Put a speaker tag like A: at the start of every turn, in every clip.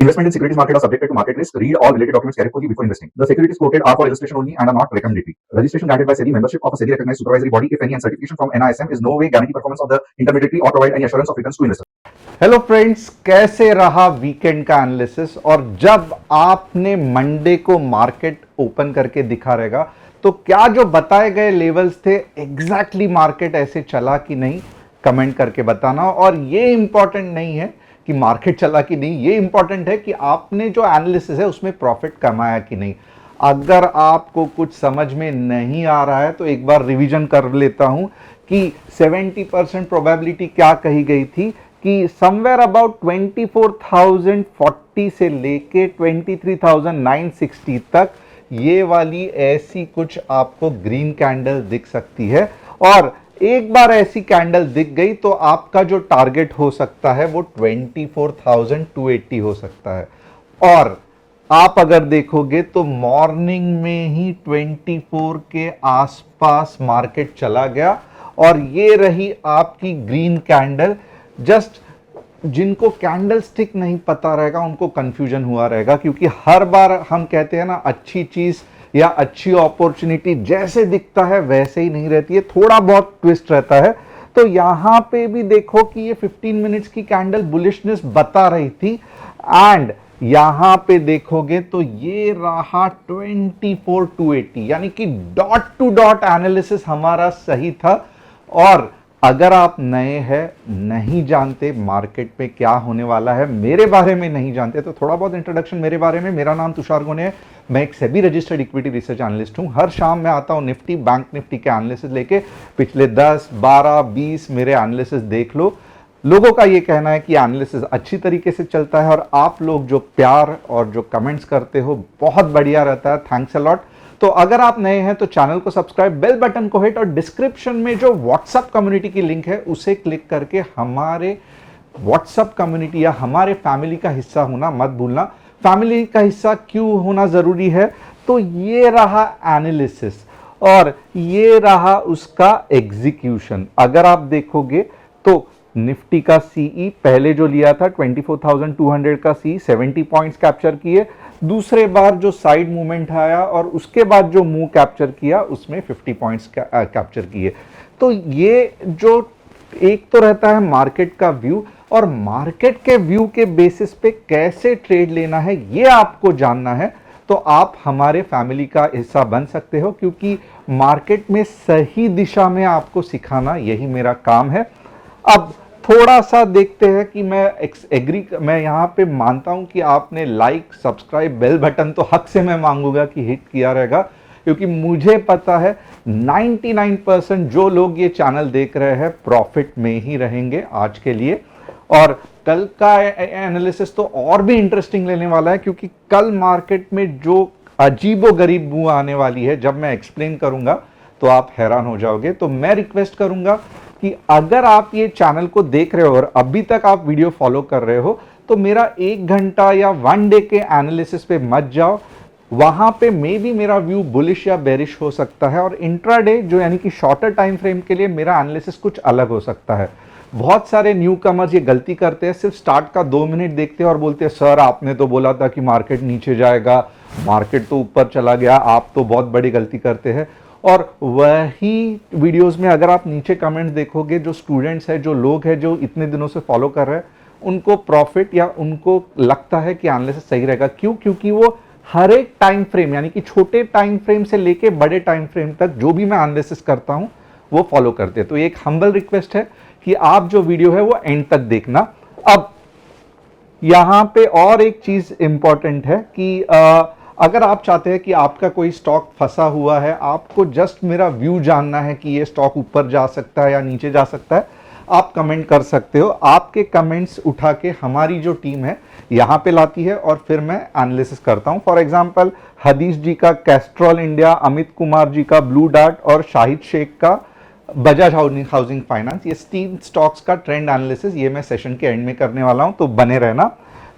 A: Investment in securities market are subjected to market risk. Read all related documents carefully before investing. The securities quoted are for illustration only and are not recommendatory. Registration granted by SEBI. Membership of a SEBI recognized supervisory body, if any, and certification from NISM is no way guarantee performance of the intermediary or provide any assurance of returns to investors.
B: Hello friends, कैसे रहा weekend का analysis. और जब आपने Monday को market open करके दिखा रहेगा तो क्या जो बताए गए लेवल्स थे एग्जैक्टली मार्केट ऐसे चला कि नहीं, कमेंट करके बताना। और ये इंपॉर्टेंट नहीं है कि मार्केट चला कि नहीं, ये इंपॉर्टेंट है कि आपने जो एनालिसिस है उसमें प्रॉफिट कमाया कि नहीं। अगर आपको कुछ समझ में नहीं आ रहा है तो एक बार रिवीजन कर लेता हूं कि 70% प्रोबेबिलिटी क्या कही गई थी कि समवेयर अबाउट 24,040 से लेके 23,960 तक ये वाली ऐसी कुछ आपको ग्रीन कैंडल दिख सकती है। और एक बार ऐसी कैंडल दिख गई तो आपका जो टारगेट हो सकता है वो 24,280 हो सकता है। और आप अगर देखोगे तो मॉर्निंग में ही 24 के आसपास मार्केट चला गया और ये रही आपकी ग्रीन कैंडल। जस्ट जिनको कैंडल स्टिक नहीं पता रहेगा उनको कंफ्यूजन हुआ रहेगा, क्योंकि हर बार हम कहते हैं ना, अच्छी चीज या अच्छी अपॉर्चुनिटी जैसे दिखता है वैसे ही नहीं रहती है, थोड़ा बहुत ट्विस्ट रहता है। तो यहां पे भी देखो कि ये 15 मिनट्स की कैंडल बुलिशनेस बता रही थी एंड यहां पे देखोगे तो ये रहा 24,280, यानी कि डॉट टू डॉट एनालिसिस हमारा सही था। और अगर आप नए हैं, नहीं जानते मार्केट में क्या होने वाला है, मेरे बारे में नहीं जानते, तो थोड़ा बहुत इंट्रोडक्शन मेरे बारे में। मेरा नाम तुषार गोने है, मैं एक SEBI registered equity research analyst हूं। हर शाम मैं आता हूं निफ्टी बैंक निफ्टी के एनालिसिस लेके। पिछले 10, 12, 20 मेरे एनालिसिस देख लो। लोगों का ये कहना है कि एनालिसिस अच्छी तरीके से चलता है और आप लोग जो प्यार और जो कमेंट्स करते हो बहुत बढ़िया रहता है। Thanks a lot. तो अगर आप नए हैं तो चैनल को सब्सक्राइब, बेल बटन को हिट और डिस्क्रिप्शन में जो व्हाट्सएप कम्युनिटी की लिंक है उसे क्लिक करके हमारे व्हाट्सएप कम्युनिटी या हमारे फैमिली का हिस्सा होना मत भूलना। फैमिली का हिस्सा क्यों होना जरूरी है? तो ये रहा एनालिसिस और ये रहा उसका एग्जीक्यूशन। अगर आप देखोगे तो निफ्टी का सीई पहले जो लिया था 24,200 का सी 70 पॉइंट्स कैप्चर किए। दूसरे बार जो साइड मूवमेंट आया और उसके बाद जो मूव कैप्चर किया उसमें 50 पॉइंट्स कैप्चर किए। तो ये जो एक तो रहता है मार्केट का व्यू, और मार्केट के व्यू के बेसिस पे कैसे ट्रेड लेना है ये आपको जानना है तो आप हमारे फैमिली का हिस्सा बन सकते हो, क्योंकि मार्केट में सही दिशा में आपको सिखाना यही मेरा काम है। अब थोड़ा सा देखते हैं कि मैं यहाँ पे मानता हूं कि आपने लाइक, सब्सक्राइब, बेल बटन तो हक से मैं मांगूंगा कि हिट किया रहेगा, क्योंकि मुझे पता है 99% जो लोग ये चैनल देख रहे हैं प्रॉफिट में ही रहेंगे आज के लिए। और कल का एनालिसिस तो और भी इंटरेस्टिंग लेने वाला है, क्योंकि कल मार्केट में जो अजीबोगरीब मूव आने वाली है, जब मैं एक्सप्लेन करूंगा तो आप हैरान हो जाओगे। तो मैं रिक्वेस्ट करूंगा कि अगर आप ये चैनल को देख रहे हो और अभी तक आप वीडियो फॉलो कर रहे हो तो मेरा 1 घंटा या 1 डे के एनालिसिस पे मत जाओ। वहां पे मे बी मेरा व्यू बुलिश या बेरिश हो सकता है, और इंट्राडे जो यानी कि शॉर्टर टाइम फ्रेम के लिए मेरा एनालिसिस कुछ अलग हो सकता है। बहुत सारे न्यू कमर्स ये गलती करते हैं, सिर्फ स्टार्ट का 2 मिनट देखते हैं और बोलते हैं सर आपने तो बोला था कि मार्केट नीचे जाएगा, मार्केट तो ऊपर चला गया। आप तो बहुत बड़ी गलती करते हैं। और वही वीडियोस में अगर आप नीचे कमेंट्स देखोगे, जो स्टूडेंट्स हैं, जो लोग हैं जो इतने दिनों से फॉलो कर रहे हैं, उनको प्रॉफिट या उनको लगता है कि एनालिसिस सही रहेगा। क्यों? क्योंकि वो हर एक टाइम फ्रेम यानी कि छोटे टाइम फ्रेम से लेके बड़े टाइम फ्रेम तक जो भी मैं एनालिसिस करता हूं वो फॉलो करते हैं। तो एक हम्बल रिक्वेस्ट है कि आप जो वीडियो है वो एंड तक देखना। अब यहां पे और एक चीज इंपॉर्टेंट है कि अगर आप चाहते हैं कि आपका कोई स्टॉक फंसा हुआ है, आपको जस्ट मेरा व्यू जानना है कि ये स्टॉक ऊपर जा सकता है या नीचे जा सकता है, आप कमेंट कर सकते हो। आपके कमेंट्स उठा के हमारी जो टीम है यहां पे लाती है और फिर मैं एनालिसिस करता हूं। फॉर एग्जांपल हदीस जी का कैस्ट्रॉल इंडिया, अमित कुमार जी का ब्लू डार्ट और शाहिद शेख का बजाज हाउसिंग फाइनेंस, ये 3 स्टॉक्स का ट्रेंड एनालिसिस ये मैं सेशन के एंड में करने वाला हूं, तो बने रहना।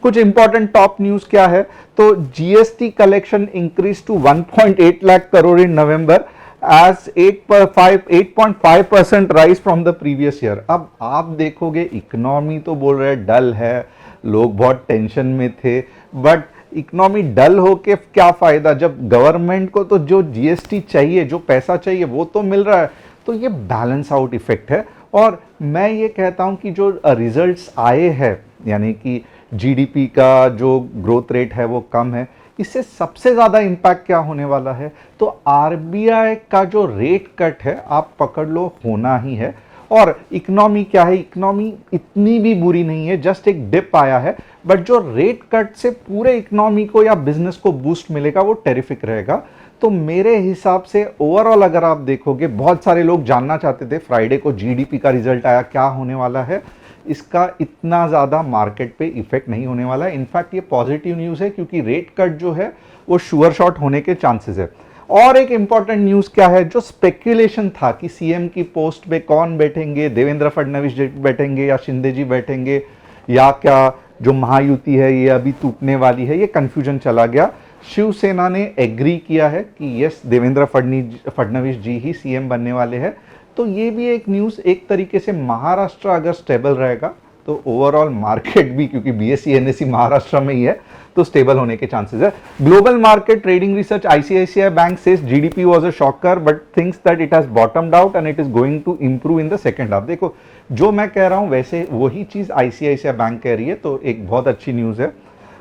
B: कुछ इंपॉर्टेंट टॉप न्यूज क्या है? तो GST collection increase to 1.8 lakh crore in November as 8.5% rise from the previous year. अब आप देखोगे इकोनॉमी तो बोल रहे डल है, लोग बहुत टेंशन में थे, बट इकोनॉमी डल होके क्या फायदा जब गवर्नमेंट को तो जो जीएसटी चाहिए, जो पैसा चाहिए वो तो मिल रहा है। तो ये बैलेंस आउट इफेक्ट है। और मैं ये कहता हूं कि जो रिजल्ट्स आए हैं, यानी कि जीडीपी का जो ग्रोथ रेट है वो कम है, इससे सबसे ज़्यादा इम्पैक्ट क्या होने वाला है, तो आरबीआई का जो रेट कट है आप पकड़ लो होना ही है। और इकोनॉमी क्या है, इकोनॉमी इतनी भी बुरी नहीं है, जस्ट एक डिप आया है, बट जो रेट कट से पूरे इकोनॉमी को या बिजनेस को बूस्ट मिलेगा वो टेरिफिक रहेगा। तो मेरे हिसाब से ओवरऑल अगर आप देखोगे, बहुत सारे लोग जानना चाहते थे फ्राइडे को जीडीपी का रिजल्ट आया, क्या होने वाला है, इसका इतना ज़्यादा मार्केट पे इफेक्ट नहीं होने वाला है। इनफैक्ट ये पॉजिटिव न्यूज़ है, क्योंकि रेट कट जो है वो श्योर शॉट होने के चांसेस है। और एक इंपॉर्टेंट न्यूज़ क्या है, जो स्पेक्यूलेशन था कि सीएम की पोस्ट पे कौन बैठेंगे, देवेंद्र फडणवीस जी बैठेंगे या शिंदे जी बैठेंगे, या क्या जो महायुति है ये अभी टूटने वाली है, ये कंफ्यूजन चला गया। शिवसेना ने एग्री किया है कि यस, देवेंद्र फडणवीस जी ही सीएम बनने वाले हैं। तो ये भी एक न्यूज़, एक तरीके से महाराष्ट्र अगर स्टेबल रहेगा तो ओवरऑल मार्केट भी, क्योंकि बीएसई एनएसई महाराष्ट्र में ही है, तो स्टेबल होने के चांसेस है। Global market trading research ICICI bank says GDP was a shocker but thinks that it has bottomed out and it is going to improve in the second half. देखो, जो मैं कह रहा हूं वैसे वही चीज आईसीआईसीआई बैंक कह रही है, तो एक बहुत अच्छी न्यूज़ है।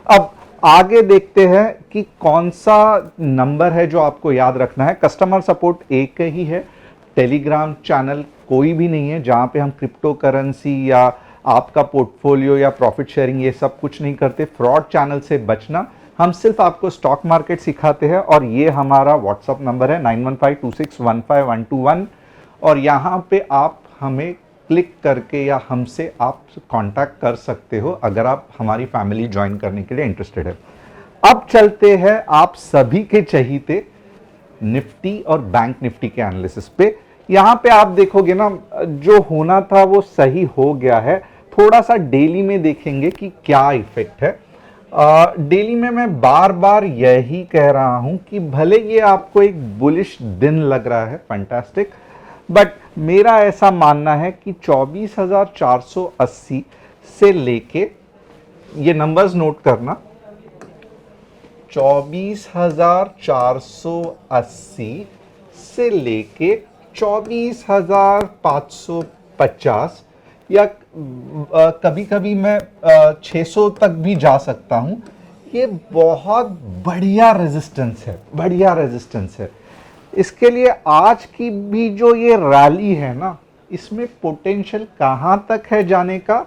B: अब आगे देखते हैं कि कौन सा नंबर है जो आपको याद रखना है। कस्टमर सपोर्ट एक ही है, टेलीग्राम चैनल कोई भी नहीं है जहां पे हम क्रिप्टो करेंसी या आपका पोर्टफोलियो या प्रॉफिट शेयरिंग ये सब कुछ नहीं करते। फ्रॉड चैनल से बचना, हम सिर्फ आपको स्टॉक मार्केट सिखाते हैं। और ये हमारा व्हाट्सअप नंबर है 9152615121, और यहाँ पे आप हमें क्लिक करके या हमसे आप कांटेक्ट कर सकते हो अगर आप हमारी फैमिली ज्वाइन करने के लिए इंटरेस्टेड है। अब चलते हैं आप सभी के चहीते निफ्टी और बैंक निफ्टी के एनालिसिस पे। यहाँ पे आप देखोगे ना, जो होना था वो सही हो गया है। थोड़ा सा डेली में देखेंगे कि क्या इफेक्ट है। डेली में मैं बार बार यही कह रहा हूं कि भले ये आपको एक बुलिश दिन लग रहा है, फैंटास्टिक, बट मेरा ऐसा मानना है कि 24,480 से लेके, ये नंबर्स नोट करना, 24,480 से लेके 24,550 या कभी कभी मैं 600 तक भी जा सकता हूं। ये बहुत बढ़िया रेजिस्टेंस है, बढ़िया रेजिस्टेंस है। इसके लिए आज की भी जो ये रैली है ना, इसमें पोटेंशियल कहां तक है जाने का,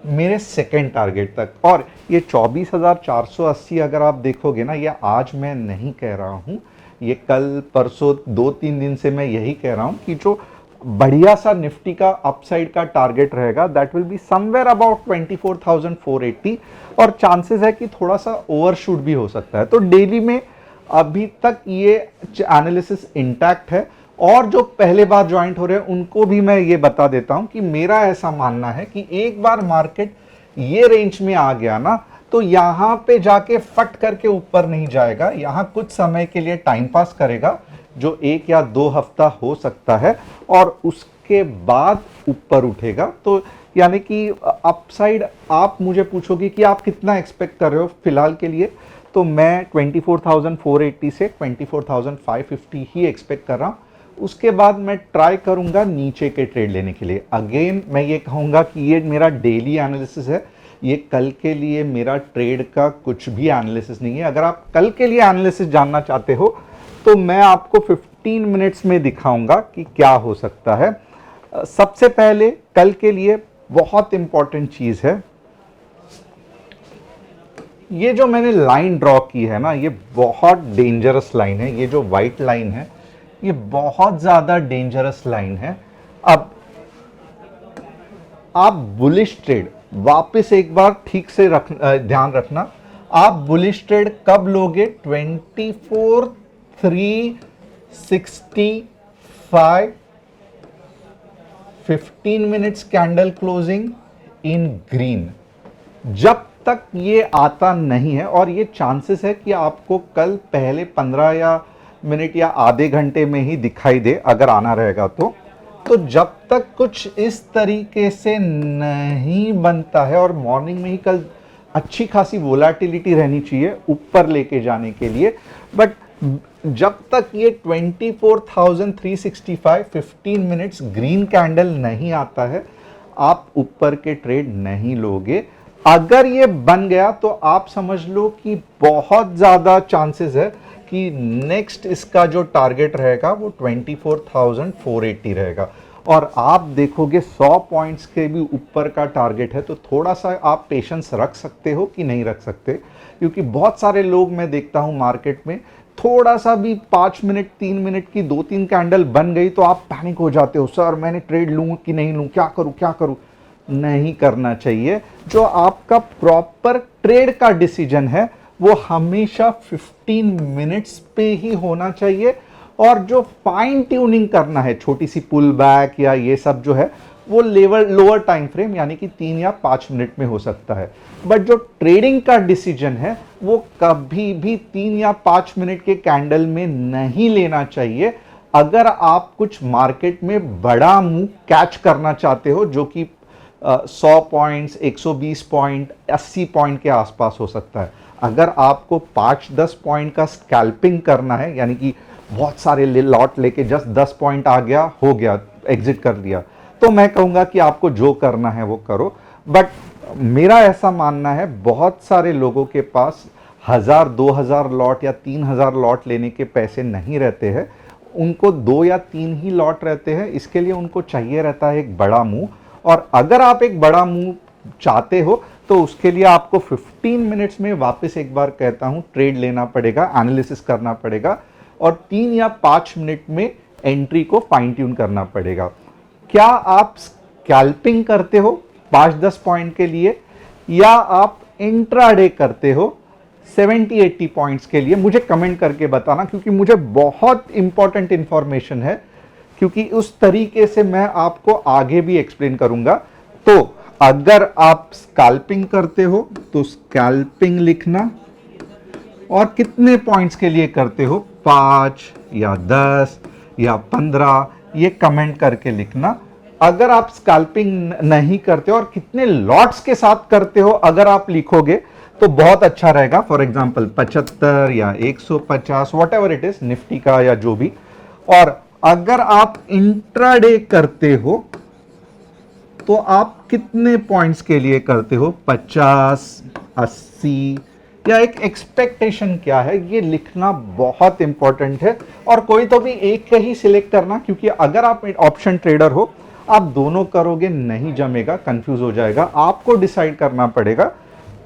B: मेरे सेकेंड टारगेट तक। और ये 24,480 अगर आप देखोगे ना, ये आज मैं नहीं कह रहा हूं, ये कल परसों 2-3 दिन से मैं यही कह रहा हूं कि जो बढ़िया सा निफ्टी का अपसाइड का टारगेट रहेगा, that will be somewhere about 24,480, और चांसेस है कि थोड़ा सा ओवरशूट भी हो सकता है। तो डेली में अभी तक ये एनालिसिस इंटैक्ट है। और जो पहले बार ज्वाइंट हो रहे हैं उनको भी मैं ये बता देता हूं कि मेरा ऐसा मानना है कि एक बार मार्केट ये रेंज में आ गया ना, तो यहां पे जाके फट करके ऊपर नहीं जाएगा, यहां कुछ समय के लिए टाइम पास करेगा, जो 1 या 2 हफ्ता हो सकता है, और उसके बाद ऊपर उठेगा। तो यानी कि अपसाइड आप मुझे पूछोगे कि आप कितना एक्सपेक्ट कर रहे हो फिलहाल के लिए, तो मैं 24,480 से 24,550 ही एक्सपेक्ट कर रहा हूं। उसके बाद मैं ट्राई करूंगा नीचे के ट्रेड लेने के लिए। अगेन मैं ये कहूंगा कि ये मेरा डेली एनालिसिस है, ये कल के लिए मेरा ट्रेड का कुछ भी एनालिसिस नहीं है। अगर आप कल के लिए एनालिसिस जानना चाहते हो तो मैं आपको 15 मिनट्स में दिखाऊंगा कि क्या हो सकता है। सबसे पहले कल के लिए बहुत इंपॉर्टेंट चीज है, ये जो मैंने लाइन ड्रॉ की है ना, ये बहुत डेंजरस लाइन है। ये जो व्हाइट लाइन है ये बहुत ज्यादा डेंजरस लाइन है। अब आप बुलिश ट्रेड, वापस एक बार ठीक से ध्यान रखना, आप बुलिश ट्रेड कब लोगे, 24,365 15 minutes candle closing in green, जब तक ये आता नहीं है। और ये चांसेस है कि आपको कल पहले 15 या मिनट या आधे घंटे में ही दिखाई दे, अगर आना रहेगा तो। तो जब तक कुछ इस तरीके से नहीं बनता है, और मॉर्निंग में ही कल अच्छी खासी वोलेटिलिटी रहनी चाहिए ऊपर लेके जाने के लिए, बट जब तक ये 24,365 15 मिनट्स ग्रीन कैंडल नहीं आता है, आप ऊपर के ट्रेड नहीं लोगे। अगर ये बन गया तो आप समझ लो कि बहुत ज़्यादा चांसेस है कि नेक्स्ट इसका जो टारगेट रहेगा वो 24,480 रहेगा, और आप देखोगे 100 पॉइंट्स के भी ऊपर का टारगेट है, तो थोड़ा सा आप पेशेंस रख सकते हो कि नहीं रख सकते, क्योंकि बहुत सारे लोग मैं देखता हूं मार्केट में, थोड़ा सा भी 5 मिनट 3 मिनट की 2-3 कैंडल बन गई तो आप पैनिक हो जाते हो, सर मैंने ट्रेड लूं कि नहीं लूं, क्या करूं। नहीं करना चाहिए। जो आपका प्रॉपर ट्रेड का डिसीजन है वो हमेशा 15 मिनट्स पे ही होना चाहिए, और जो फाइन ट्यूनिंग करना है, छोटी सी पुल बैक या ये सब जो है, वो लोअर टाइम फ्रेम यानी कि 3 या 5 मिनट में हो सकता है। बट जो ट्रेडिंग का डिसीजन है वो कभी भी 3 या 5 मिनट के कैंडल में नहीं लेना चाहिए, अगर आप कुछ मार्केट में बड़ा मूव कैच करना चाहते हो, जो कि 100 पॉइंट्स, 120 पॉइंट, 80 पॉइंट के आसपास हो सकता है। अगर आपको 5-10 पॉइंट का स्कैल्पिंग करना है, यानी कि बहुत सारे लॉट लेके जस्ट 10 पॉइंट आ गया, हो गया, एग्जिट कर लिया, तो मैं कहूंगा कि आपको जो करना है वो करो। बट मेरा ऐसा मानना है, बहुत सारे लोगों के पास 1000-2000 लॉट या 3000 लॉट लेने के पैसे नहीं रहते हैं, उनको 2 या 3 ही लॉट रहते हैं, इसके लिए उनको चाहिए रहता है एक बड़ा मूव। और अगर आप एक बड़ा मूव चाहते हो तो उसके लिए आपको 15 मिनट्स में, वापस एक बार कहता हूं, ट्रेड लेना पड़ेगा, एनालिसिस करना पड़ेगा, और 3 या 5 मिनट में एंट्री को फाइन ट्यून करना पड़ेगा। क्या आप स्कैल्पिंग करते हो 5-10 पॉइंट के लिए, या आप इंट्राडे करते हो 70-80 पॉइंट्स के लिए? मुझे कमेंट करके बताना, क्योंकि मुझे बहुत इंपॉर्टेंट इंफॉर्मेशन है, क्योंकि उस तरीके से मैं आपको आगे भी एक्सप्लेन करूंगा। तो अगर आप स्कैल्पिंग करते हो तो स्कैल्पिंग लिखना, और कितने पॉइंट्स के लिए करते हो, 5 या 10 या 15, ये कमेंट करके लिखना। अगर आप स्कैल्पिंग नहीं करते और कितने लॉट्स के साथ करते हो, अगर आप लिखोगे तो बहुत अच्छा रहेगा। फॉर एग्जांपल 75 या 150, what ever it is, Nifty का या जो भी। और अगर आप इंट्राडे करते हो तो आप कितने पॉइंट्स के लिए करते हो, 50, 80, या एक एक्सपेक्टेशन क्या है, ये लिखना बहुत इंपॉर्टेंट है। और कोई तो भी एक ही सिलेक्ट करना, क्योंकि अगर आप ऑप्शन ट्रेडर हो, आप दोनों करोगे नहीं जमेगा, कंफ्यूज हो जाएगा। आपको डिसाइड करना पड़ेगा।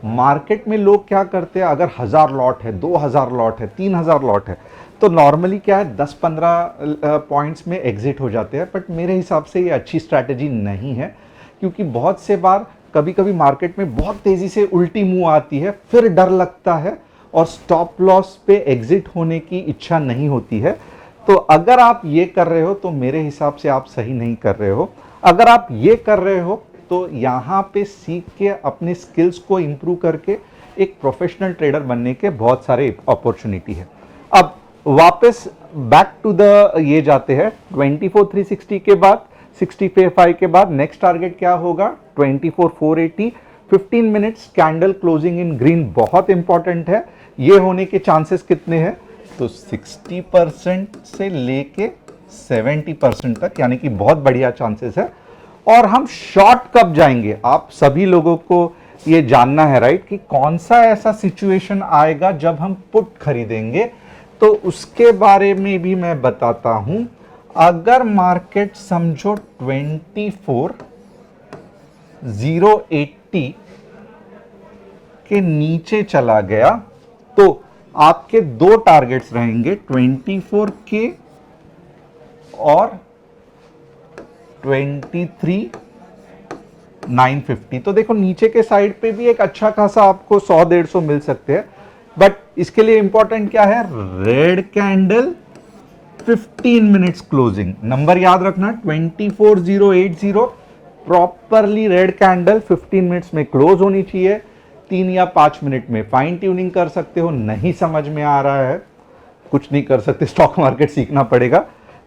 B: मार्केट में लोग क्या करते हैं, अगर 1000 लॉट है, 2000 लॉट है, 3000 लॉट है, तो नॉर्मली क्या है, 10-15 पॉइंट्स में एग्जिट हो जाते हैं। बट मेरे हिसाब से ये अच्छी स्ट्रैटेजी नहीं है, क्योंकि बहुत से बार कभी कभी मार्केट में बहुत तेजी से उल्टी मूव आती है, फिर डर लगता है और स्टॉप लॉस पे एग्जिट होने की इच्छा नहीं होती है। तो अगर आप ये कर रहे हो तो मेरे हिसाब से आप सही नहीं कर रहे हो। अगर आप ये कर रहे हो तो यहाँ पे सीख के अपने स्किल्स को इंप्रूव करके एक प्रोफेशनल ट्रेडर बनने के बहुत सारे अपॉर्चुनिटी है। अब वापस बैक टू द ये जाते हैं, 24,360 के बाद 65 के बाद नेक्स्ट टारगेट क्या होगा, 24,480। 15 minutes candle closing in green बहुत इंपॉर्टेंट है। ये होने के चांसेस कितने हैं, तो 60% से लेके 70% तक, यानी कि बहुत बढ़िया चांसेस है। और हम शॉर्ट कब जाएंगे, आप सभी लोगों को ये जानना है, राइट, कि कौन सा ऐसा सिचुएशन आएगा जब हम पुट खरीदेंगे, तो उसके बारे में भी मैं बताता हूं। अगर मार्केट समझो 24,080 के नीचे चला गया, तो आपके दो टारगेट्स रहेंगे, 24K और 23,950। तो देखो नीचे के साइड पे भी एक अच्छा खासा आपको 100-150 मिल सकते हैं। बट इसके लिए इंपॉर्टेंट क्या है, red candle 15 minutes closing, number याद रखना 24,080, प्रॉपरली रेड कैंडल 15 मिनट्स में क्लोज होनी चाहिए। 3 या 5 मिनट में फाइन ट्यूनिंग कर सकते हो, नहीं समझ में आ रहा है कुछ नहीं कर सकते, स्टॉक मार्केट सीखना पड़ेगा,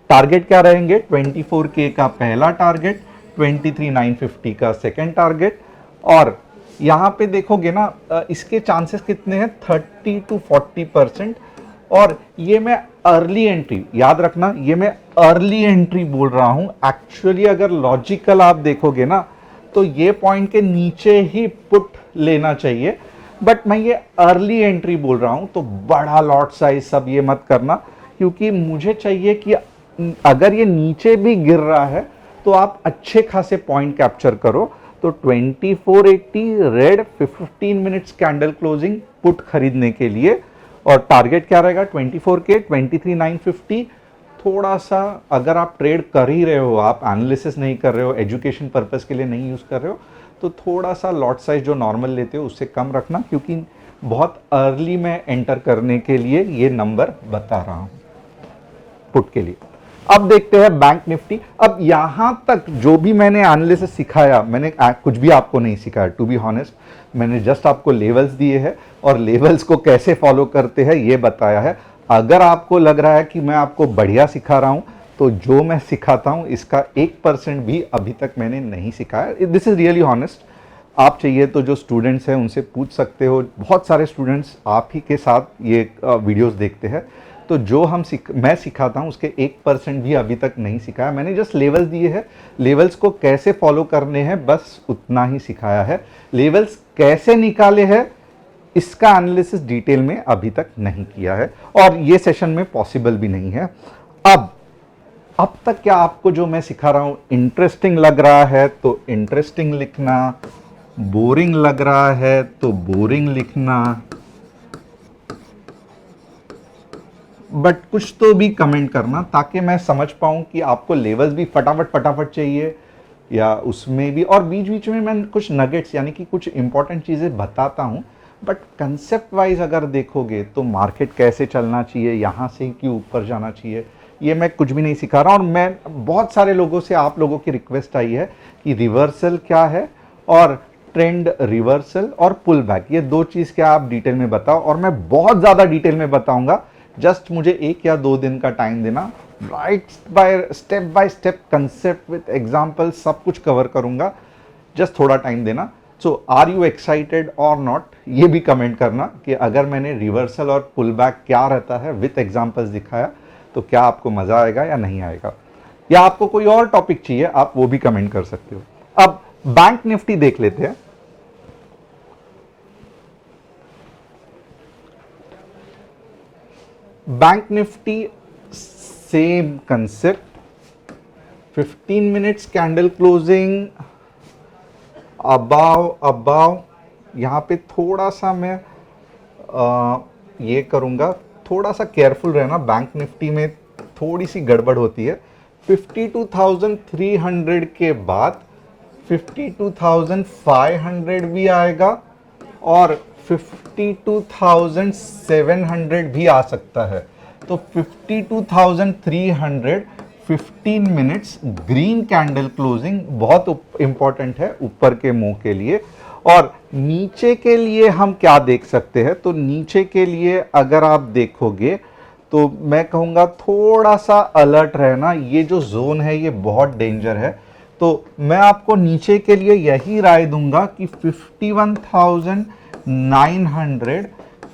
B: टारगेट क्या रहेंगे, 24K का पहला टारगेट, 23,950 का सेकेंड टारगेट। और यहाँ पे देखोगे ना इसके चांसेस कितने हैं, 30 to 40%। और ये मैं अर्ली एंट्री, याद रखना ये मैं अर्ली एंट्री बोल रहा हूं। एक्चुअली अगर लॉजिकल आप देखोगे ना तो ये पॉइंट के नीचे ही पुट लेना चाहिए, बट मैं ये अर्ली एंट्री बोल रहा हूं। तो बड़ा लॉट साइज सब ये मत करना, क्योंकि मुझे चाहिए कि अगर ये नीचे भी गिर रहा है तो आप अच्छे खासे पॉइंट कैप्चर करो। तो 2480 red 15 minutes candle closing put खरीदने के लिए। और टारगेट क्या रहेगा, 24K, 23,950। थोड़ा सा अगर आप ट्रेड कर ही रहे हो, आप एनालिसिस नहीं कर रहे हो, एजुकेशन पर्पस के लिए नहीं यूज कर रहे हो, तो थोड़ा सा लॉट साइज जो नॉर्मल लेते हो उससे कम रखना, क्योंकि बहुत अर्ली में एंटर करने के लिए ये नंबर बता रहा हूं पुट के लिए। अब देखते हैं बैंक निफ्टी। अब यहां तक जो भी मैंने एनालिसिस सिखाया, मैंने कुछ भी आपको नहीं सिखाया, टू बी ऑनेस्ट। मैंने जस्ट आपको लेवल्स दिए हैं और लेवल्स को कैसे फॉलो करते हैं ये बताया है। अगर आपको लग रहा है कि मैं आपको बढ़िया सिखा रहा हूं, तो जो मैं सिखाता हूं इसका 1% भी अभी तक मैंने नहीं सिखाया। This is really honest. आप चाहिए तो जो स्टूडेंट्स हैं उनसे पूछ सकते हो, बहुत सारे स्टूडेंट्स आप ही के साथ ये वीडियोस देखते हैं। तो जो मैं सिखाता हूं उसके 1% भी अभी तक नहीं सिखाया। मैंने जस्ट लेवल्स दिए हैं, लेवल्स को कैसे फॉलो करने हैं बस उतना ही सिखाया है। लेवल्स कैसे निकाले हैं इसका एनालिसिस डिटेल में अभी तक नहीं किया है, और ये सेशन में पॉसिबल भी नहीं है। अब तक क्या आपको जो मैं सिखा रहा हूं इंटरेस्टिंग लग रहा है तो इंटरेस्टिंग लिखना, बोरिंग लग रहा है तो बोरिंग लिखना, बट कुछ तो भी कमेंट करना ताकि मैं समझ पाऊं कि आपको लेवल्स भी फटाफट फटाफट चाहिए या उसमें भी। और बीच बीच में मैं कुछ नगेट्स यानी कि कुछ इंपॉर्टेंट चीज़ें बताता हूं, बट कंसेप्ट वाइज अगर देखोगे तो मार्केट कैसे चलना चाहिए, यहाँ से क्यों ऊपर जाना चाहिए, ये मैं कुछ भी नहीं सिखा रहा हूं। और मैं बहुत सारे लोगों से, आप लोगों की रिक्वेस्ट आई है कि रिवर्सल क्या है और ट्रेंड रिवर्सल और पुल बैक, ये दो चीज़ क्या आप डिटेल में बताओ। और मैं बहुत ज़्यादा डिटेल में बताऊंगा, जस्ट मुझे 1 या 2 दिन का टाइम देना। Step by step concept with example सब कुछ कवर करूंगा, जस्ट थोड़ा टाइम देना। सो आर यू एक्साइटेड और नॉट, ये भी कमेंट करना कि अगर मैंने रिवर्सल और पुल बैक क्या रहता है विथ एग्जाम्पल्स दिखाया तो क्या आपको मजा आएगा या नहीं आएगा, या आपको कोई और टॉपिक चाहिए आप वो भी कमेंट कर सकते हो। अब बैंक निफ्टी देख लेते हैं। Bank Nifty same concept, 15 minutes candle closing above. यहां पे थोड़ा सा मैं ये करूंगा, थोड़ा सा केयरफुल रहना, बैंक निफ्टी में थोड़ी सी गड़बड़ होती है। 52,300 के बाद 52,500 भी आएगा और 52,700 भी आ सकता है। तो 52,300 15 मिनट्स ग्रीन कैंडल क्लोजिंग बहुत इंपॉर्टेंट है ऊपर के मुंह के लिए। और नीचे के लिए हम क्या देख सकते हैं, तो नीचे के लिए अगर आप देखोगे तो मैं कहूँगा थोड़ा सा अलर्ट रहना। ये जो जोन है ये बहुत डेंजर है, तो मैं आपको नीचे के लिए यही राय दूंगा कि 51,900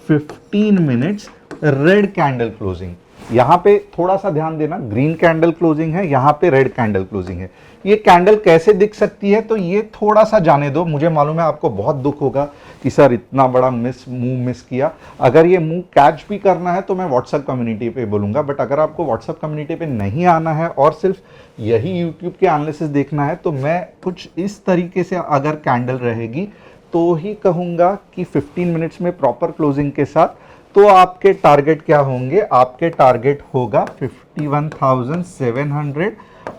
B: 15 मिनट्स रेड कैंडल क्लोजिंग। यहां पे थोड़ा सा ध्यान देना, ग्रीन कैंडल क्लोजिंग है, यहां पे रेड कैंडल क्लोजिंग है। ये कैंडल कैसे दिख सकती है, तो ये थोड़ा सा जाने दो। मुझे मालूम है आपको बहुत दुख होगा कि सर इतना बड़ा मूव मिस किया। अगर ये मूव कैच भी करना है तो मैं व्हाट्सएप कम्युनिटी पे बोलूंगा, बट अगर आपको व्हाट्सएप कम्युनिटी पे नहीं आना है और सिर्फ यही यूट्यूब के एनालिसिस देखना है, तो मैं कुछ इस तरीके से अगर कैंडल रहेगी तो ही कहूंगा कि 15 मिनट्स में प्रॉपर क्लोजिंग के साथ तो आपके टारगेट क्या होंगे, आपके टारगेट होगा 51,700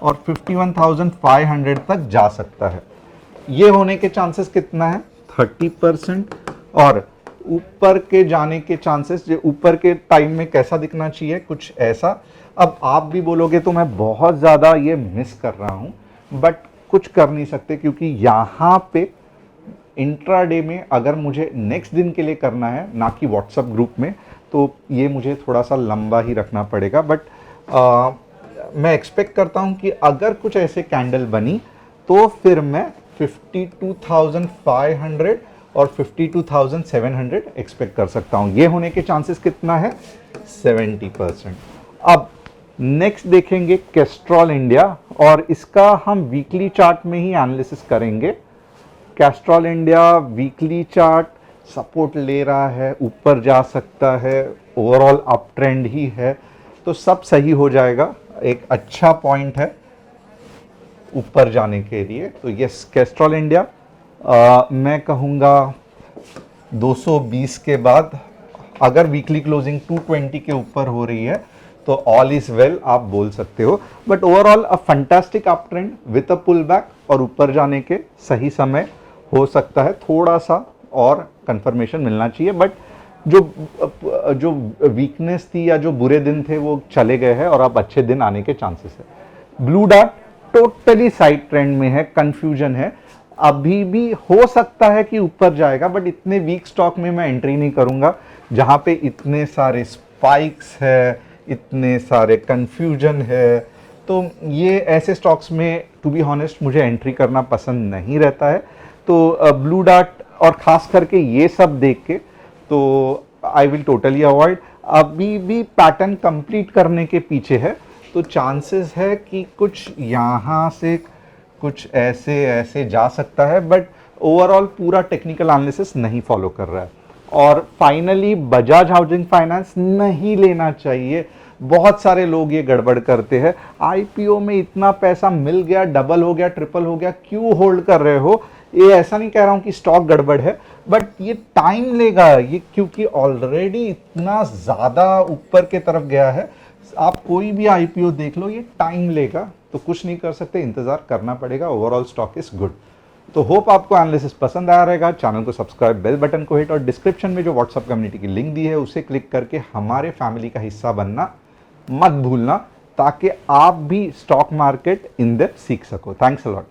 B: और 51,500 तक जा सकता है। ये होने के चांसेस कितना है, 30%। और ऊपर के जाने के चांसेस, जो ऊपर के टाइम में कैसा दिखना चाहिए, कुछ ऐसा। अब आप भी बोलोगे तो मैं बहुत ज़्यादा ये मिस कर रहा हूँ, बट कुछ कर नहीं सकते, क्योंकि यहाँ पे इंट्राडे में अगर मुझे नेक्स्ट दिन के लिए करना है, ना कि व्हाट्सएप ग्रुप में, तो ये मुझे थोड़ा सा लंबा ही रखना पड़ेगा। बट मैं एक्सपेक्ट करता हूं कि अगर कुछ ऐसे कैंडल बनी तो फिर मैं 52,500 और 52,700 एक्सपेक्ट कर सकता हूं। ये होने के चांसेस कितना है? 70%। अब नेक्स्ट देखेंगे कैस्ट्रॉल इंडिया, और इसका हम वीकली चार्ट में ही एनालिसिस करेंगे। Castrol India weekly chart support ले रहा है, ऊपर जा सकता है, ओवरऑल अप ट्रेंड ही है, तो सब सही हो जाएगा। एक अच्छा पॉइंट है ऊपर जाने के लिए। तो यस, कैस्ट्रॉल इंडिया मैं कहूँगा 220 के बाद अगर वीकली क्लोजिंग 220 के ऊपर हो रही है तो ऑल इज वेल आप बोल सकते हो। But overall a fantastic up trend with a pull back, और ऊपर जाने के सही समय हो सकता है। थोड़ा सा और कंफर्मेशन मिलना चाहिए, बट जो वीकनेस थी या जो बुरे दिन थे वो चले गए हैं और अब अच्छे दिन आने के चांसेस है। Blue dart totally side trend में है, कंफ्यूजन है। अभी भी हो सकता है कि ऊपर जाएगा, बट इतने वीक स्टॉक में मैं एंट्री नहीं करूंगा जहां पे इतने सारे स्पाइक्स है, इतने सारे कंफ्यूजन है। तो ये ऐसे स्टॉक्स में टू बी हॉनेस्ट मुझे एंट्री करना पसंद नहीं रहता है। तो ब्लू डार्ट और खास करके ये सब देख के तो आई विल टोटली अवॉइड। अभी भी पैटर्न कंप्लीट करने के पीछे है, तो चांसेस है कि कुछ यहाँ से कुछ ऐसे ऐसे जा सकता है, बट ओवरऑल पूरा टेक्निकल एनालिसिस नहीं फॉलो कर रहा है। और फाइनली बजाज हाउसिंग फाइनेंस नहीं लेना चाहिए। बहुत सारे लोग ये गड़बड़ करते हैं, आईपीओ में इतना पैसा मिल गया, डबल हो गया, ट्रिपल हो गया, क्यों होल्ड कर रहे हो? ये ऐसा नहीं कह रहा हूं कि स्टॉक गड़बड़ है, बट ये टाइम लेगा, ये क्योंकि ऑलरेडी इतना ज़्यादा ऊपर के तरफ गया है। आप कोई भी आईपीओ देख लो, ये टाइम लेगा, तो कुछ नहीं कर सकते, इंतजार करना पड़ेगा। Overall stock is good. तो होप आपको एनालिसिस पसंद आया रहेगा। चैनल को सब्सक्राइब, बेल बटन को हिट, और डिस्क्रिप्शन में जो व्हाट्सएप कम्युनिटी की लिंक दी है उसे क्लिक करके हमारे फैमिली का हिस्सा बनना मत भूलना, ताकि आप भी स्टॉक मार्केट इन डेप्थ सीख सको। Thanks a lot.